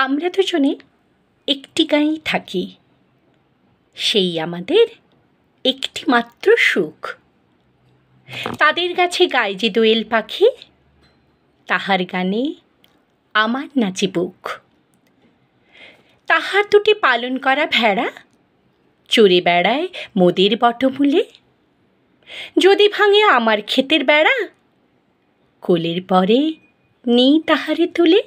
আমরা দুজনে একটি গাঁয়েই থাকি, সেই আমাদের একটি মাত্র সুখ। তাদের গাছে গায় যে দোয়েল পাখি, তাহার গানে আমার নাচে বুক। তাহার দুটি পালন করা ভেড়া চড়ে বেড়ায় মোদের বটমূলে। যদি ভাঙে আমার ক্ষেতের বেড়া, কোলের পরে নেই তাহারে তুলে।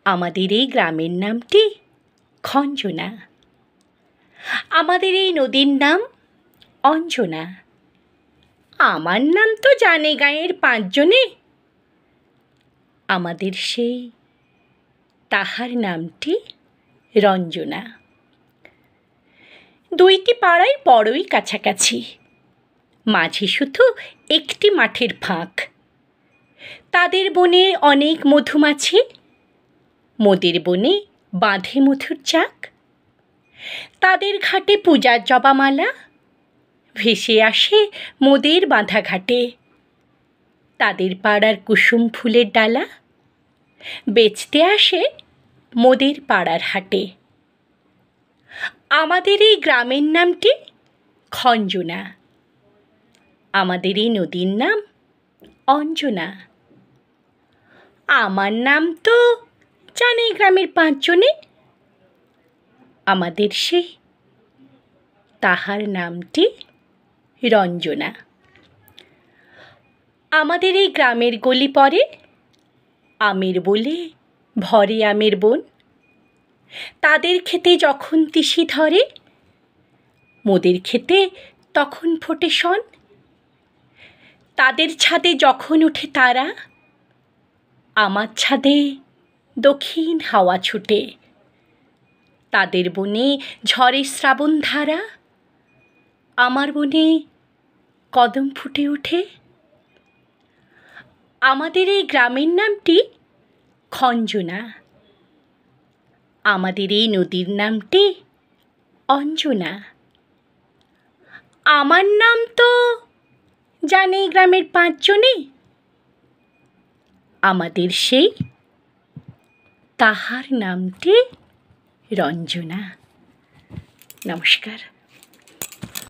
আমাদের এই গ্রামের নামটি খঞ্জনা, আমাদের এই নদীর নাম অঞ্জনা। আমার নাম তো জানে গাঁয়ের পাঁচজনে, আমাদের সেই তাহার নামটি রঞ্জনা। দুইটি পাড়ায় বড়ই কাছাকাছি, মাঝে শুধু একটি মাঠের ফাঁক। তাদের বনে অনেক মধুমাছি, মোদের বনে বাঁধে মধুর চাক। তাদের ঘাটে পূজার জবামালা ভেসে আসে মোদের বাঁধা ঘাটে। তাদের পাড়ার কুসুম ফুলের ডালা বেচতে আসে মোদের পাড়ার হাটে। আমাদের এই গ্রামের নামটি খঞ্জনা, আমাদের এই নদীর নাম অঞ্জনা। আমার নাম তো জানে গ্রামের পাঁচজনে, আমাদের সেই তাহার নামটি রঞ্জনা। আমাদের এই গ্রামের গলি পরে আমের বলে ভরে আমের বন। তাদের ক্ষেতে যখন তিসি ধরে, মোদের ক্ষেতে তখন ফোটে শন। তাদের ছাদে যখন ওঠে তারা, আমার ছাদে দক্ষিণ হাওয়া ছুটে। তাদের বনে ঝরে শ্রাবণ ধারা, আমার বনে কদম ফুটে ওঠে। আমাদের এই গ্রামের নামটি খঞ্জনা, আমাদের এই নদীর নামটি অঞ্জনা। আমার নাম তো জানে গ্রামের পাঁচজনে, আমাদের সেই তাহার নামটি রঞ্জনা। নমস্কার।